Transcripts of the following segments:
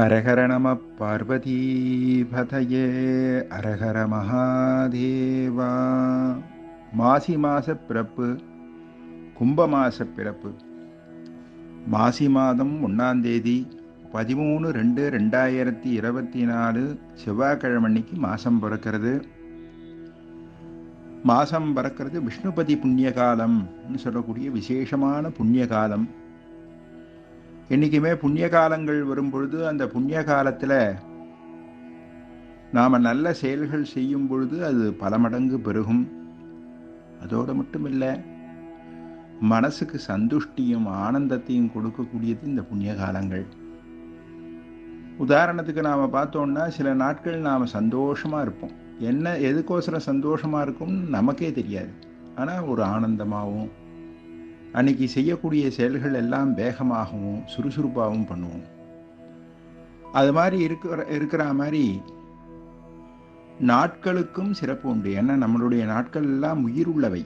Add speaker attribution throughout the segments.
Speaker 1: ஹரஹர நம பார்வதீபதயே அரஹர மகாதேவா. மாசி மாச பிறப்பு, கும்ப மாச பிறப்பு. மாசி மாதம் 1 13/2/2024 செவ்வாய்க்கிழமன்னைக்கு மாசம் பிறக்கிறது. மாசம் பிறக்கிறது விஷ்ணுபதி புண்ணிய காலம்னு சொல்லக்கூடிய விசேஷமான புண்ணிய காலம். என்றைக்குமே புண்ணிய காலங்கள் வரும்பொழுது அந்த புண்ணிய காலத்தில் நாம் நல்ல செயல்கள் செய்யும் பொழுது அது பல மடங்கு பெருகும். அதோடு மட்டும் இல்லை, மனசுக்கு சந்துஷ்டியும் ஆனந்தத்தையும் கொடுக்கக்கூடியது இந்த புண்ணிய காலங்கள். உதாரணத்துக்கு நாம் பார்த்தோம்னா, சில நாட்கள் நாம் சந்தோஷமாக இருப்போம். என்ன எதுக்கோசரம் சந்தோஷமாக இருக்கும்னு நமக்கே தெரியாது. ஆனால் ஒரு ஆனந்தமாகவும் அன்னைக்கு செய்யக்கூடிய செயல்கள் எல்லாம் வேகமாகவும் சுறுசுறுப்பாகவும் பண்ணுவோம். அது மாதிரி இருக்கிற மாதிரி நாட்களுக்கும் சிறப்பு உண்டு. ஏன்னா நம்மளுடைய நாட்கள் எல்லாம் உயிர் உள்ளவை.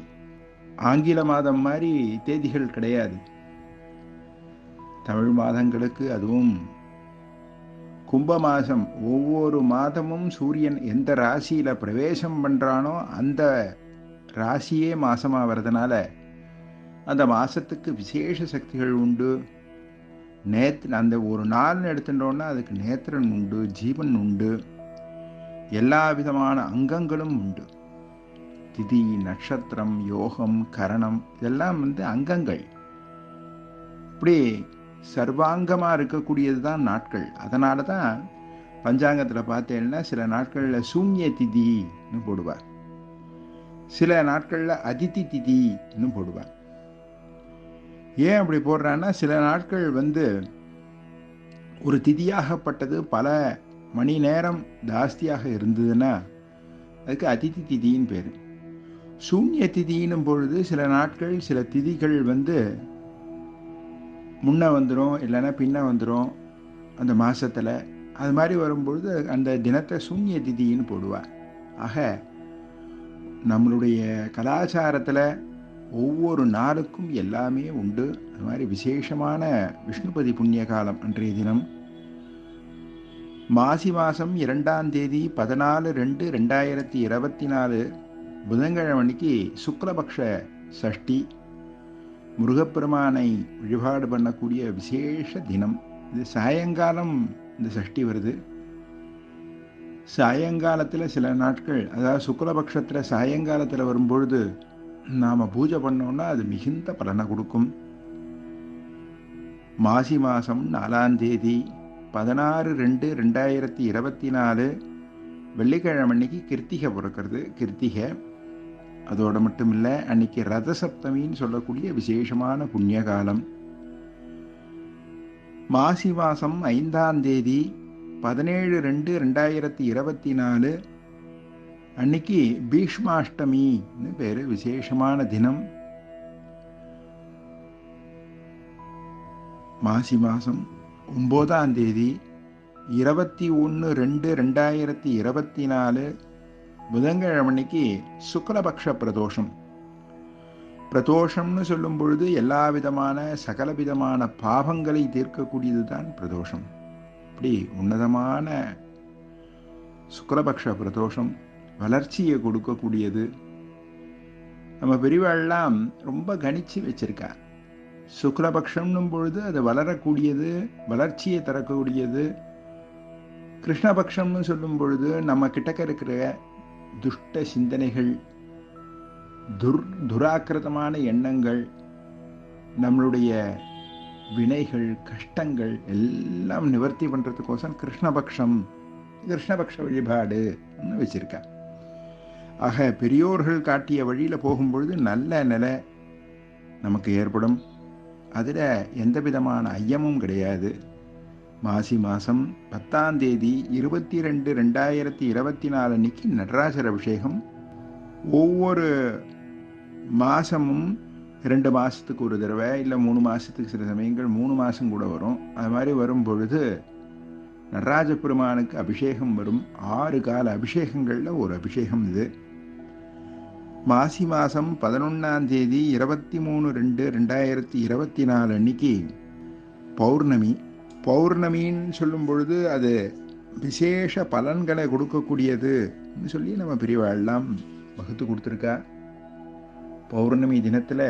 Speaker 1: ஆங்கில மாதம் மாதிரி தேதிகள் கிடையாது. தமிழ் மாதங்களுக்கு, அதுவும் கும்ப மாதம், ஒவ்வொரு மாதமும் சூரியன் எந்த ராசியில பிரவேசம் பண்றானோ அந்த ராசியே மாசமா வர்றதுனால அந்த மாசத்துக்கு விசேஷ சக்திகள் உண்டு. அந்த ஒரு நாள்னு எடுத்துட்டோம்னா அதுக்கு நேத்திரன் உண்டு, ஜீவன் உண்டு, எல்லா விதமான அங்கங்களும் உண்டு. திதி, நட்சத்திரம், யோகம், கரணம் இதெல்லாம் அங்கங்கள். இப்படி சர்வாங்கமாக இருக்கக்கூடியது தான் நாட்கள். அதனால தான் பஞ்சாங்கத்தில் பார்த்தேன்னா சில நாட்களில் சூன்ய திதின்னு போடுவார், சில நாட்களில் அதிதி திதின்னு போடுவார். ஏன் அப்படி போடுறான்னா, சில நாட்கள் ஒரு திதியாகப்பட்டது பல மணி நேரம் ஜாஸ்தியாக இருந்ததுன்னா அதுக்கு அதிதி திதின்னு பேர். சூன்ய திதின்னும் பொழுது சில நாட்கள் சில திதிகள் முன்ன வந்துடும், இல்லைன்னா பின்ன வந்துடும் அந்த மாசத்துல. அது மாதிரி வரும்பொழுது அந்த தினத்தை சூன்ய திதின்னு போடுவார். ஆக நம்மளுடைய கலாச்சாரத்தில் ஒவ்வொரு நாளுக்கும் எல்லாமே உண்டு. அது மாதிரி விசேஷமான விஷ்ணுபதி புண்ணிய காலம் அன்றைய தினம் மாசி மாதம் 2 14/2/2024 புதன்கிழமைக்கு சுக்லபக்ஷ சஷ்டி, முருகப்பெருமானை வழிபாடு பண்ணக்கூடிய விசேஷ தினம். இது சாயங்காலம் இந்த சஷ்டி வருது. சாயங்காலத்தில் சில நாட்கள், அதாவது சுக்லபக்ஷத்தில் சாயங்காலத்தில் வரும்பொழுது நாம் பூஜை பண்ணோம்னா அது மிகுந்த பலனை கொடுக்கும். மாசி மாதம் 4 16/2/2024 வெள்ளிக்கிழமைக்கு கிருத்திகை பிறக்கிறது. கிருத்திகை அதோடு மட்டும் இல்லை, அன்னைக்கு ரத சப்தமின்னு சொல்லக்கூடிய விசேஷமான புண்ணிய காலம். மாசி மாதம் 5 17/2/2024 அன்னைக்கு பீஷ்மாஷ்டமின்னு பேரு, விசேஷமான தினம். மாசி மாதம் 9 21/2/2024 புதன்கிழமைக்கு சுக்லபக்ஷ பிரதோஷம். பிரதோஷம்னு சொல்லும் பொழுது எல்லா விதமான சகல விதமான பாவங்களை தீர்க்கக்கூடியது தான் பிரதோஷம். இப்படி உன்னதமான சுக்லபக்ஷ பிரதோஷம் வளர்ச்சியை கொடுக்கக்கூடியது. நம்ம பெரியவாள்லாம் ரொம்ப கணிச்சு வச்சிருக்கா. சுக்லபக்ஷம்னும் பொழுது அது வளரக்கூடியது, வளர்ச்சியை தரக்கூடியது. கிருஷ்ணபக்ஷம்னு சொல்லும் பொழுது நம்ம கிட்டக்க இருக்கிற துஷ்ட சிந்தனைகள், துராக்கிரதமான எண்ணங்கள், நம்மளுடைய வினைகள், கஷ்டங்கள் எல்லாம் நிவர்த்தி பண்றதுக்கோசம் கிருஷ்ணபக்ஷ வழிபாடு வச்சிருக்கா. ஆக பெரியோர்கள் காட்டிய வழியில போகும்பொழுது நல்ல நிலை நமக்கு ஏற்படும். அதில் எந்த விதமான ஐயமும் கிடையாது. மாசி மாதம் 10 22/2024 அன்னைக்கு நடராஜர் அபிஷேகம். ஒவ்வொரு மாதமும் 2 மாதத்துக்கு ஒரு தடவை, இல்லை 3 மாதத்துக்கு, சில சமயங்கள் 3 மாதம் கூட வரும். அது மாதிரி வரும் பொழுது நடராஜ பெருமானுக்கு அபிஷேகம் வரும். 6 கால அபிஷேகங்களில் ஒரு அபிஷேகம் இது. மாசி மாதம் 11 23/2/2024 அன்னைக்கு பௌர்ணமி. பௌர்ணமின்னு சொல்லும் பொழுது அது விசேஷ பலன்களை கொடுக்கக்கூடியதுன்னு சொல்லி நம்ம பெரியவாள்லாம் வகுத்து கொடுத்துருக்கா. பௌர்ணமி தினத்தில்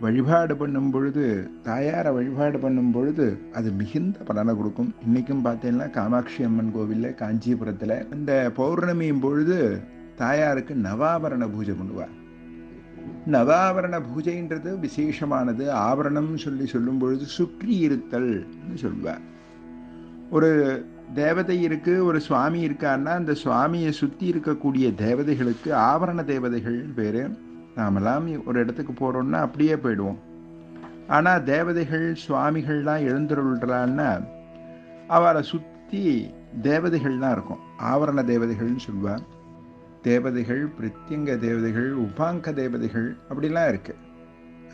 Speaker 1: வழிபாடு பண்ணும் பொழுது, தாயாரை வழிபாடு பண்ணும் பொழுது அது மிகுந்த பலனை கொடுக்கும். இன்றைக்கும் பார்த்தீங்கன்னா காமாட்சி அம்மன் கோவிலில் காஞ்சிபுரத்தில் இந்த பௌர்ணமியும் பொழுது தாயாருக்கு நவாபரண பூஜை பண்ணுவார். நவாபரண பூஜைன்றது விசேஷமானது. ஆபரணம் சொல்லும் பொழுது சுற்றி இருத்தல்னு சொல்வார். ஒரு தேவதை இருக்கு, ஒரு சுவாமி இருக்காருன்னா அந்த சுவாமியை சுற்றி இருக்கக்கூடிய தேவதைகளுக்கு ஆபரண தேவதைகள் பேர். நாமெல்லாம் ஒரு இடத்துக்கு போகிறோம்னா அப்படியே போயிடுவோம். ஆனால் தேவதைகள் சுவாமிகள்லாம் எழுந்தருள்றான்னா அவளை சுற்றி தேவதைகள்லாம் இருக்கும். ஆவரண தேவதைகள்னு சொல்லுவாள். தேவதைகள், பிரத்யங்க தேவதைகள், உபாங்க தேவதைகள் அப்படிலாம் இருக்கு.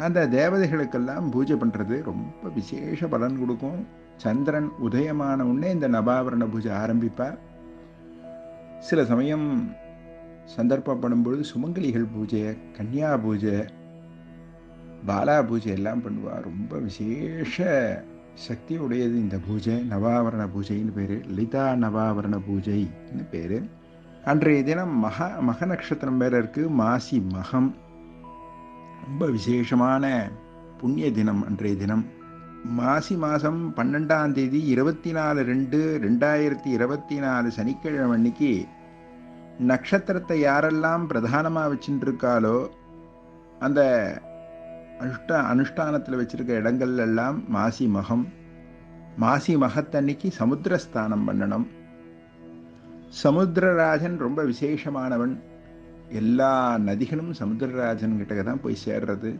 Speaker 1: அந்த தேவதைகளுக்கெல்லாம் பூஜை பண்ணுறது ரொம்ப விசேஷ பலன் கொடுக்கும். சந்திரன் உதயமான உடனே இந்த நவாபரண பூஜை ஆரம்பிப்பார். சில சமயம் சந்தர்ப்பப்படும் பொழுது சுமங்கலிகள் பூஜை, கன்னியா பூஜை, பாலா பூஜை எல்லாம் பண்ணுவார். ரொம்ப விசேஷ சக்தி உடையது இந்த பூஜை. நவாபரண பூஜைன்னு பேர். லலிதா நவாபரண பூஜைன்னு பேர். அன்றைய தினம் மக நட்சத்திரம் வேற இருக்கு, மாசி மகம். ரொம்ப விசேஷமான புண்ணிய தினம் அன்றைய தினம். மாசி மாதம் 12ஆம் தேதி 24/2/2024 சனிக்கிழமை அன்னைக்கு நட்சத்திரத்தை யாரெல்லாம் பிரதானமாக வச்சுட்டு இருக்காளோ அந்த அனுஷ்டானத்தில் வச்சிருக்க இடங்கள் எல்லாம் மாசி மகம். மாசி மகத்தன்னைக்கு சமுத்திரஸ்தானம் பண்ணணும். சமுத்திரராஜன் ரொம்ப விசேஷமானவன். எல்லா நதிகளும் சமுத்திரராஜன் கிட்ட தான் போய் சேர்றது.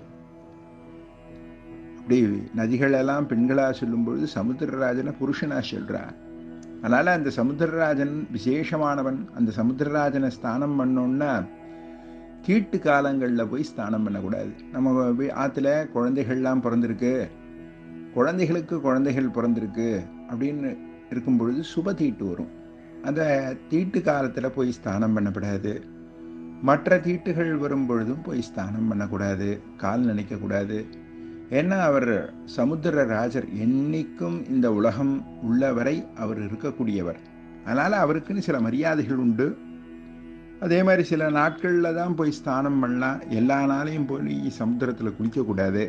Speaker 1: அப்படி நதிகளெல்லாம் பெண்களா சொல்லும்பொழுது சமுத்திரராஜனை புருஷனா சொல்றா. அதனால அந்த சமுத்திரராஜன் விசேஷமானவன். அந்த சமுத்திரராஜனை ஸ்தானம் பண்ணோன்னா தீட்டு காலங்களில் போய் ஸ்தானம் பண்ணக்கூடாது. நம்ம ஆற்றுல குழந்தைகள்லாம் பிறந்திருக்கு, குழந்தைகளுக்கு குழந்தைகள் பிறந்திருக்கு அப்படின்னு இருக்கும் பொழுது சுப தீட்டு வரும். அந்த தீட்டு காலத்தில் போய் ஸ்தானம் பண்ணக்கூடாது. மற்ற தீட்டுகள் வரும் பொழுதும் போய் ஸ்தானம் பண்ணக்கூடாது, கால் நினைக்கக்கூடாது. ஏன்னா அவர் சமுத்திரராஜர், என்னைக்கும் இந்த உலகம் உள்ளவரை அவர் இருக்கக்கூடியவர். அதனால் அவருக்குன்னு சில மரியாதைகள் உண்டு. அதே மாதிரி சில நாட்களில் தான் போய் ஸ்தானம் பண்ணலாம். எல்லா நாளையும் போய் சமுத்திரத்தில் குளிக்கக்கூடாது,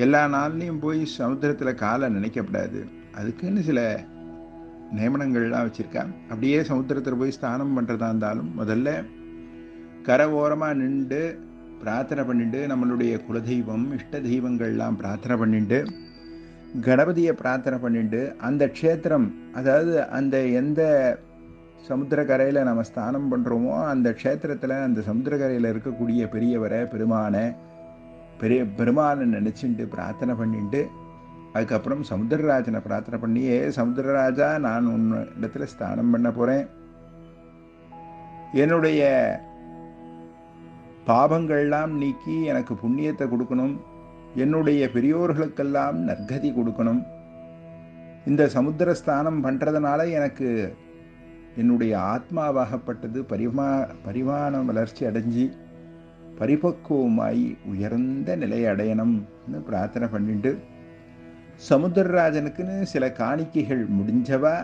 Speaker 1: எல்லா நாள்லையும் போய் சமுத்திரத்தில் காலை நினைக்கப்படாது. அதுக்குன்னு சில நியமனங்கள்லாம் வச்சுருக்காங்க. அப்படியே சமுத்திரத்தில் போய் ஸ்தானம் பண்ணுறதா இருந்தாலும் முதல்ல கரை ஓரமாக நின்று பிரார்த்தனை பண்ணிட்டு, நம்மளுடைய குலதெய்வம் இஷ்ட தெய்வங்கள்லாம் பிரார்த்தனை பண்ணிட்டு, கணபதியை பிரார்த்தனை பண்ணிட்டு, அந்த க்ஷேத்திரம், அதாவது அந்த எந்த சமுத்திரக்கரையில் நம்ம ஸ்தானம் பண்ணுறோமோ அந்த க்ஷேத்திரத்தில் அந்த சமுத்திரக்கரையில் இருக்கக்கூடிய பெரியவரை பெருமானை நினச்சிட்டு பிரார்த்தனை பண்ணிட்டு, அதுக்கப்புறம் சமுத்திரராஜனை பிரார்த்தனை பண்ணி, சமுத்திரராஜா, நான் உன் இடத்துல ஸ்தானம் பண்ண போகிறேன், என்னுடைய பாபங்கள்லாம் நீக்கி எனக்கு புண்ணியத்தை கொடுக்கணும், என்னுடைய பெரியோர்களுக்கெல்லாம் நற்கதி கொடுக்கணும், இந்த சமுத்திரஸ்தானம் பண்ணுறதுனால எனக்கு என்னுடைய ஆத்மாவாகப்பட்டது பரிமாண வளர்ச்சி அடைஞ்சி பரிபக்குவமாய் உயர்ந்த நிலையை அடையணும்னு பிரார்த்தனை பண்ணிட்டு, சமுத்திரராஜனுக்குன்னு சில காணிக்கைகள் முடிஞ்சவா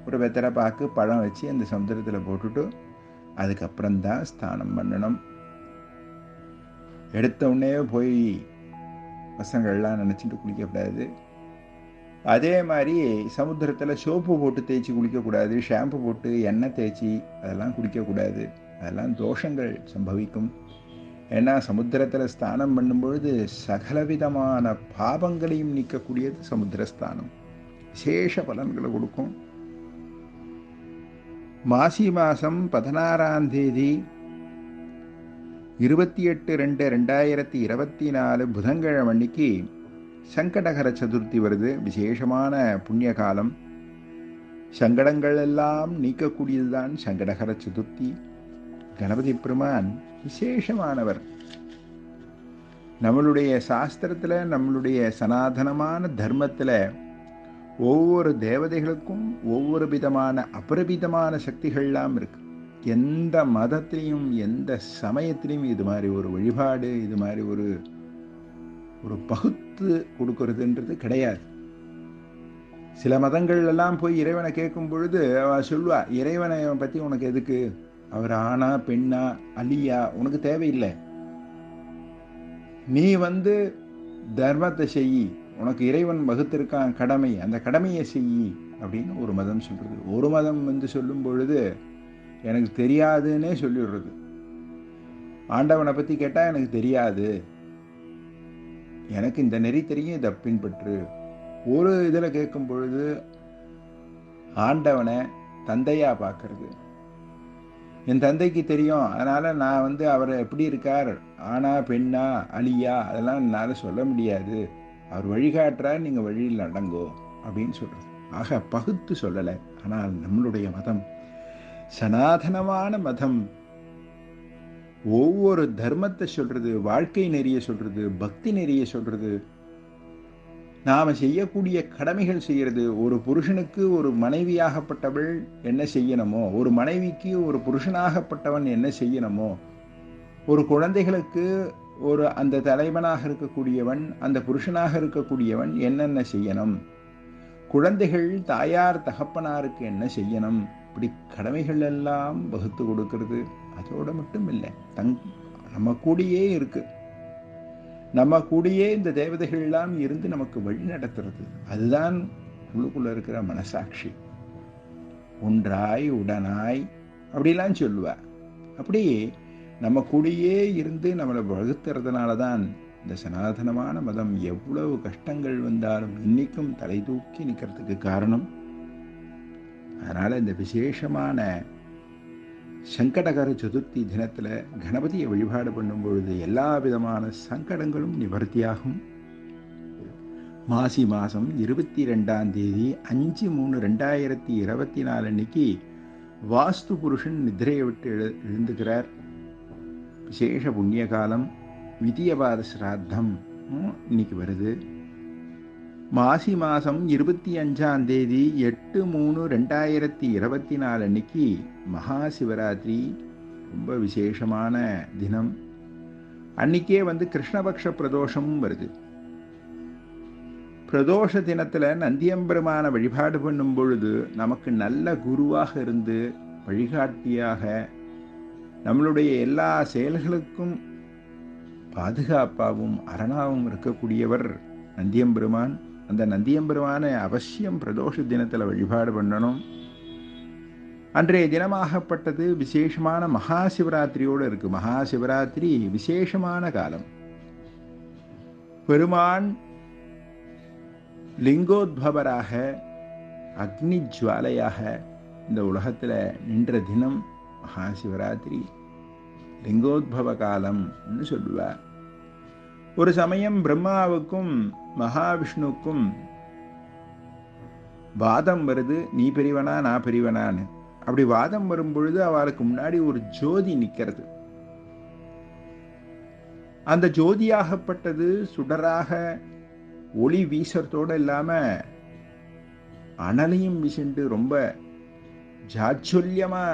Speaker 1: ஒரு வெத்தலை பாக்கு பழம் வச்சு அந்த சமுத்திரத்தில் போட்டுட்டு அதுக்கப்புறம்தான் ஸ்தானம் பண்ணணும். எடுத்த உடனே போய் பசங்கள்லாம் நினச்சிட்டு குளிக்கக்கூடாது. அதே மாதிரி சமுத்திரத்தில் சோப்பு போட்டு தேய்ச்சி குளிக்கக்கூடாது, ஷாம்பு போட்டு எண்ணெய் தேய்ச்சி அதெல்லாம் குளிக்கக்கூடாது. அதெல்லாம் தோஷங்கள் சம்பவிக்கும். ஏன்னா சமுத்திரத்தில் ஸ்தானம் பண்ணும்பொழுது சகலவிதமான பாபங்களையும் நீக்கக்கூடியது சமுத்திரஸ்தானம். விசேஷ பலன்களை கொடுக்கும். மாசி மாதம் 16ஆம் தேதி 28/2/2024 புதன்கிழமை அன்னைக்கு சங்கடகர சதுர்த்தி வருது. விசேஷமான புண்ணிய காலம். சங்கடங்கள் எல்லாம் நீக்கக்கூடியதுதான் சங்கடகர சதுர்த்தி. கணபதி பெருமான் விசேஷமானவர். நம்மளுடைய சாஸ்திரத்தில், நம்மளுடைய சனாதனமான தர்மத்தில் ஒவ்வொரு தேவதைகளுக்கும் ஒவ்வொரு விதமான அபரிவிதமான சக்திகள்லாம் இருக்கு. எந்த மதத்திலையும் எந்த சமயத்திலையும் இது மாதிரி ஒரு வழிபாடு, இது மாதிரி ஒரு பகுத்து கொடுக்கறதுன்றது கிடையாது. சில மதங்கள் எல்லாம் போய் இறைவனை கேட்கும் பொழுது அவ சொல்லுவா, இறைவனை பற்றி உனக்கு எதுக்கு, அவர் ஆணா பெண்ணா அலியா உனக்கு தேவையில்லை, நீ தர்மத்தை செய், உனக்கு இறைவன் வகுத்திருக்கான் கடமை, அந்த கடமையை செய் அப்படின்னு ஒரு மதம் சொல்றது. ஒரு மதம் சொல்லும் பொழுது எனக்கு தெரியாதுன்னே சொல்லிடுறது. ஆண்டவனை பற்றி கேட்டால் எனக்கு தெரியாது, எனக்கு இந்த நெறி தெரியும், இதை பின்பற்று. ஒரு இதில் கேட்கும் பொழுது ஆண்டவனை தந்தையா பார்க்கறது. என் தந்தைக்கு தெரியும், அதனால நான் அவர் எப்படி இருக்கார், ஆணா பெண்ணா அலியா அதெல்லாம் என்னால் சொல்ல முடியாது, அவர் வழிகாட்டுறார், நீங்கள் வழியில் நடங்கோ அப்படின்னு சொல்றது. ஆக பகுத்து சொல்லலை. ஆனால் நம்மளுடைய மதம் சனாதனமான மதம் ஒவ்வொரு தர்மத்தை சொல்றது, வாழ்க்கை நெறிய சொல்றது, பக்தி நெறிய சொல்றது, நாம செய்யக்கூடிய கடமைகள் செய்யறது. ஒரு புருஷனுக்கு ஒரு மனைவியாகப்பட்டவள் என்ன செய்யணுமோ, ஒரு மனைவிக்கு ஒரு புருஷனாகப்பட்டவன் என்ன செய்யணுமோ, ஒரு குழந்தைகளுக்கு ஒரு அந்த தலைவனாக இருக்கக்கூடியவன் அந்த புருஷனாக இருக்கக்கூடியவன் என்னென்ன செய்யணும், குழந்தைகள் தாயார் தகப்பனாருக்கு என்ன செய்யணும், இப்படி கடமைகள் எல்லாம் வகுத்து கொடுக்கிறது. அதோட மட்டும் இல்லை, நம்ம கூடயே இருக்கு, நம்ம கூடயே இந்த தேவதைகள் எல்லாம் இருந்து நமக்கு வழி நடத்துறது. அதுதான் உள்ளுக்குள்ள இருக்கிற மனசாட்சி. ஒன்றாய் உடனாய் அப்படிலாம் சொல்லுவா. அப்படி நம்ம கூடயே இருந்து நம்மளை வகுத்துறதுனால தான் இந்த சனாதனமான மதம் எவ்வளவு கஷ்டங்கள் வந்தாலும் இன்னைக்கும் தலை தூக்கி நிற்கிறதுக்கு காரணம். அதனால இந்த விசேஷமான சங்கடகர சதுர்த்தி தினத்தில் கணபதியை வழிபாடு பண்ணும் பொழுது எல்லா விதமான சங்கடங்களும் நிவர்த்தியாகும். மாசி மாதம் 22ஆம் தேதி 5/3/2024 அன்னைக்கு வாஸ்து புருஷன் நிதிரையை விட்டு எழுந்துக்கிறார். விசேஷ புண்ணிய காலம், விதியபாத சிராத்தம் இன்னைக்கு வருது. மாசி மாதம் 25ஆம் தேதி 8/3/2024 அன்னைக்கு மகா சிவராத்திரி, ரொம்ப விசேஷமான தினம். அன்னைக்கே கிருஷ்ணபக்ஷ பிரதோஷமும் வருது. பிரதோஷ தினத்தில் நந்தியம்பெருமான வழிபாடு பண்ணும் பொழுது நமக்கு நல்ல குருவாக இருந்து வழிகாட்டியாக நம்மளுடைய எல்லா செயல்களுக்கும் பாதுகாப்பாகவும் அரணாகவும் இருக்கக்கூடியவர் நந்தியம்பெருமான். அந்த நந்தியம்பெருமானை அவசியம் பிரதோஷ தினத்தில் வழிபாடு பண்ணணும். அன்றைய தினமாகப்பட்டது விசேஷமான மகா சிவராத்திரியோடு இருக்கு. மகா சிவராத்திரி விசேஷமான காலம். பெருமான் லிங்கோத்பவராக அக்னி ஜுவாலையாக இந்த உலகத்தில் நின்ற தினம் மகா சிவராத்திரி, லிங்கோத்பவ காலம் சொல்லுவார். ஒரு சமயம் பிரம்மாவுக்கும் மகாவிஷ்ணுவுக்கும் வாதம் வருது, நீ பெரியவனா நான் பெரியவனான்னு. அப்படி வாதம் வரும் பொழுது அவருக்கு முன்னாடி ஒரு ஜோதி நிற்கிறது. அந்த ஜோதியாகப்பட்டது சுடராக ஒளி வீசத்தோடு இல்லாம அனலையும் வீசிண்டு ரொம்ப ஜாச்சொல்யமா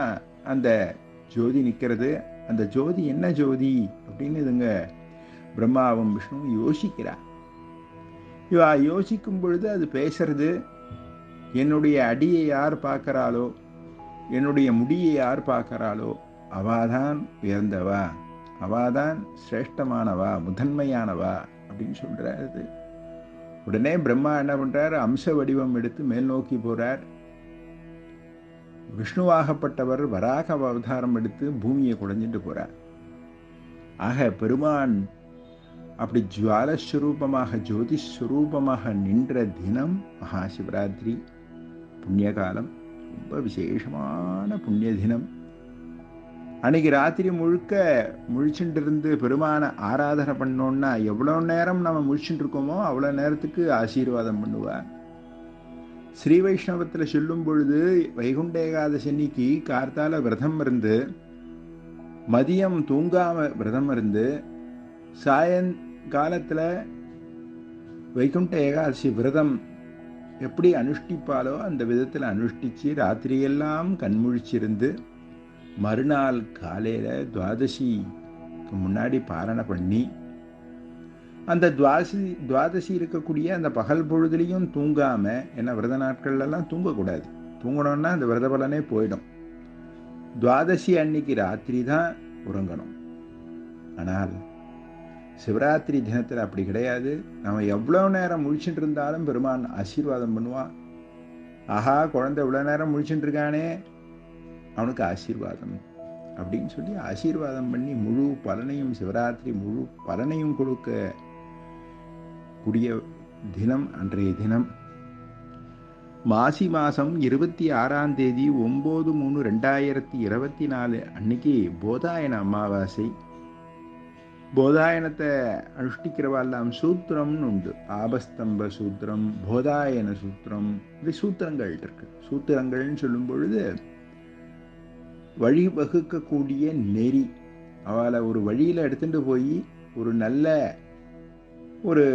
Speaker 1: அந்த ஜோதி நிற்கிறது. அந்த ஜோதி என்ன ஜோதி அப்படின்னு இதுங்க பிரம்மாவும் விஷ்ணுவும் யோசிக்கிறார். இவா யோசிக்கும் பொழுது அது பேசுறது, என்னுடைய அடியை யார் பார்க்கறாளோ, என்னுடைய முடியை யார் பார்க்கறாளோ அவாதான் உயர்ந்தவா, அவாதான் சிரேஷ்டமானவா, முதன்மையானவா அப்படின்னு சொல்றாரு. உடனே பிரம்மா என்ன பண்றார், அம்ச வடிவம் எடுத்து மேல் நோக்கி போறார். விஷ்ணுவாகப்பட்டவர் வராக அவதாரம் எடுத்து பூமியை குடைஞ்சிட்டு போறார். ஆக பெருமான் அப்படி ஜுவாலஸ்வரூபமாக ஜோதிஸ்வரூபமாக நின்ற தினம் மகா சிவராத்திரி புண்ணிய காலம், ரொம்ப விசேஷமான புண்ணிய தினம். அன்னைக்கு ராத்திரி முழுக்க முழிச்சுட்டு இருந்து பெருமான ஆராதனை பண்ணோம்னா எவ்வளோ நேரம் நம்ம முழிச்சுட்டு இருக்கோமோ அவ்வளோ நேரத்துக்கு ஆசீர்வாதம் பண்ணுவார். ஸ்ரீ வைஷ்ணவத்தில் சொல்லும் பொழுது வைகுண்ட ஏகாதசி அன்னைக்கு கார்த்தால விரதம் இருந்து மதியம் தூங்காம விரதம் இருந்து சாயங்காலத்தில் வைகுண்ட ஏகாதசி விரதம் எப்படி அனுஷ்டிப்பாலோ அந்த விதத்தில் அனுஷ்டிச்சு ராத்திரியெல்லாம் கண்முழிச்சிருந்து மறுநாள் காலையில் துவாதசிக்கு முன்னாடி பாரணை பண்ணி அந்த துவாதசி இருக்கக்கூடிய அந்த பகல் பொழுதுலையும் தூங்காம, ஏன்னா விரத நாட்கள்லாம் தூங்கக்கூடாது. தூங்கணும்னா அந்த விரத பலனே போயிடும். துவாதசி அன்னைக்கு ராத்திரி தான் உறங்கணும். ஆனால் சிவராத்திரி தினத்தில் அப்படி கிடையாது. நம்ம எவ்வளோ நேரம் முழிச்சுட்டு இருந்தாலும் பெருமான் ஆசீர்வாதம் பண்ணுவான். ஆஹா, குழந்தை இவ்வளோ நேரம் முழிச்சுட்டு இருக்கானே, அவனுக்கு ஆசீர்வாதம் அப்படின்னு சொல்லி ஆசீர்வாதம் பண்ணி முழு பலனையும், சிவராத்திரி முழு பலனையும் கொடுக்க கூடிய தினம் அன்றைய தினம். மாசி மாதம் 26ஆம் தேதி 9/3/2024 அன்னைக்கு போதாயன அமாவாசை. போதாயனத்தை அனுஷ்டிக்கிறவாலாம் சூத்திரம்னு உண்டு. ஆபஸ்தம்ப சூத்திரம், போதாயன சூத்திரம், இப்படி சூத்திரங்கள் இருக்கு. சூத்திரங்கள்னு சொல்லும் பொழுது வழி வகுக்கக்கூடிய நெறி, அவளை ஒரு வழியில் எடுத்துட்டு போய் ஒரு நல்ல ஒரு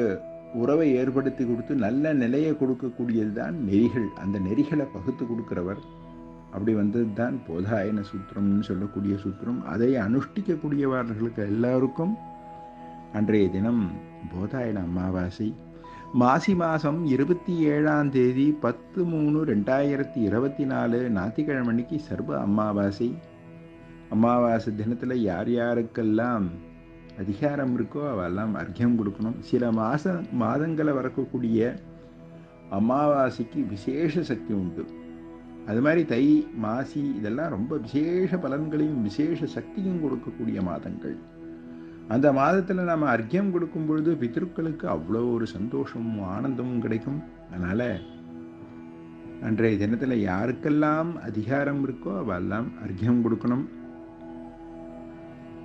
Speaker 1: உறவை ஏற்படுத்தி கொடுத்து நல்ல நிலையை கொடுக்கக்கூடியது தான் நெறிகள். அந்த நெறிகளை பகுத்து கொடுக்கிறவர். அப்படி வந்தது தான் போதாயன சூத்திரம்னு சொல்லக்கூடிய சூத்திரம். அதை அனுஷ்டிக்கக்கூடியவர்களுக்கு எல்லாருக்கும் அன்றைய தினம் போதாயன அமாவாசை. மாசி மாதம் 27ஆம் தேதி 10/3/2024 ஞாயிற்றுக்கிழமைக்கு சர்வ அமாவாசை. அமாவாசை தினத்தில் யார் யாருக்கெல்லாம் அதிகாரம் இருக்கோ அவெல்லாம் அர்க்கியம் கொடுக்கணும். சில மாதங்களை வரக்கூடிய அமாவாசைக்கு விசேஷ சக்தி உண்டு. அது மாதிரி தை, மாசி இதெல்லாம் ரொம்ப விசேஷ பலன்களையும் விசேஷ சக்தியும் கொடுக்கக்கூடிய மாதங்கள். அந்த மாதத்தில் நம்ம அர்க்கியம் கொடுக்கும் பொழுது பித்ருக்களுக்கு அவ்வளோ ஒரு சந்தோஷமும் ஆனந்தமும் கிடைக்கும். அதனால் அன்றைய தினத்தில் யாருக்கெல்லாம் அதிகாரம் இருக்கோ அவெல்லாம் அர்க்கியம் கொடுக்கணும்.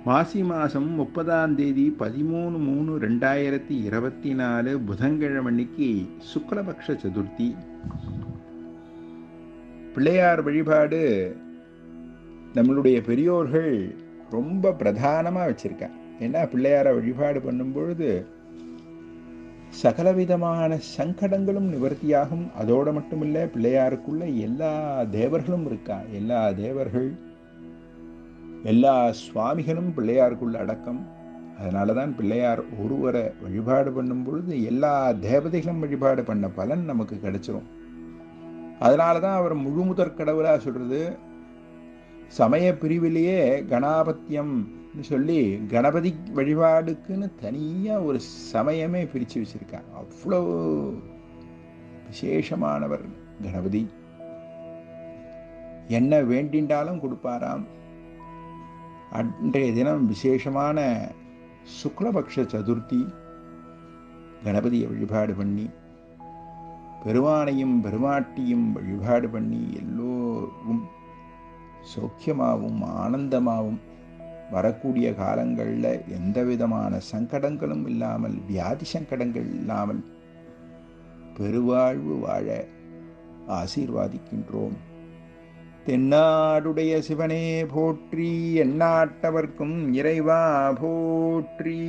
Speaker 1: மாசி மாதம் 30ஆம் தேதி 13/3/2024 புதன்கிழமைக்கு சுக்லபக்ஷ சதுர்த்தி. பிள்ளையார் வழிபாடு நம்மளுடைய பெரியோர்கள் ரொம்ப பிரதானமாக வச்சிருக்காங்க. ஏன்னா பிள்ளையாரை வழிபாடு பண்ணும்பொழுது சகலவிதமான சங்கடங்களும் நிவர்த்தியாகும். அதோடு மட்டுமில்ல, பிள்ளையாருக்குள்ள எல்லா தேவர்களும் இருக்கா. எல்லா தேவர்கள், எல்லா சுவாமிகளும் பிள்ளையாருக்குள்ள அடக்கம். அதனால தான் பிள்ளையார் ஒருவரை வழிபாடு பண்ணும் பொழுது எல்லா தேவதைகளும் வழிபாடு பண்ண பலன் நமக்கு கிடைச்சிரும். அதனால தான் அவர் முழு முதற் கடவுளாக சொல்றது. சமய பிரிவிலேயே கணாபத்தியம் சொல்லி கணபதி வழிபாடுக்குன்னு தனியாக ஒரு சமயமே பிரித்து வச்சிருக்காங்க. அவ்வளோ விசேஷமானவர் கணபதி. என்ன வேண்டின்றாலும் கொடுப்பாராம். அன்றைய தினம் விசேஷமான சுக்லபக்ஷ சதுர்த்தி. கணபதியை வழிபாடு பண்ணி பெருமானையும் பெருமாட்டியும் வழிபாடு பண்ணி எல்லோரும் சௌக்கியமாகவும் ஆனந்தமாகவும் வரக்கூடிய காலங்களில் எந்த விதமான சங்கடங்களும் இல்லாமல், வியாதி சங்கடங்கள் இல்லாமல் பெருவாழ்வு வாழ ஆசீர்வாதிக்கின்றோம். தென்னாடுடைய சிவனே போற்றி, எந்நாட்டவர்க்கும் இறைவா போற்றி.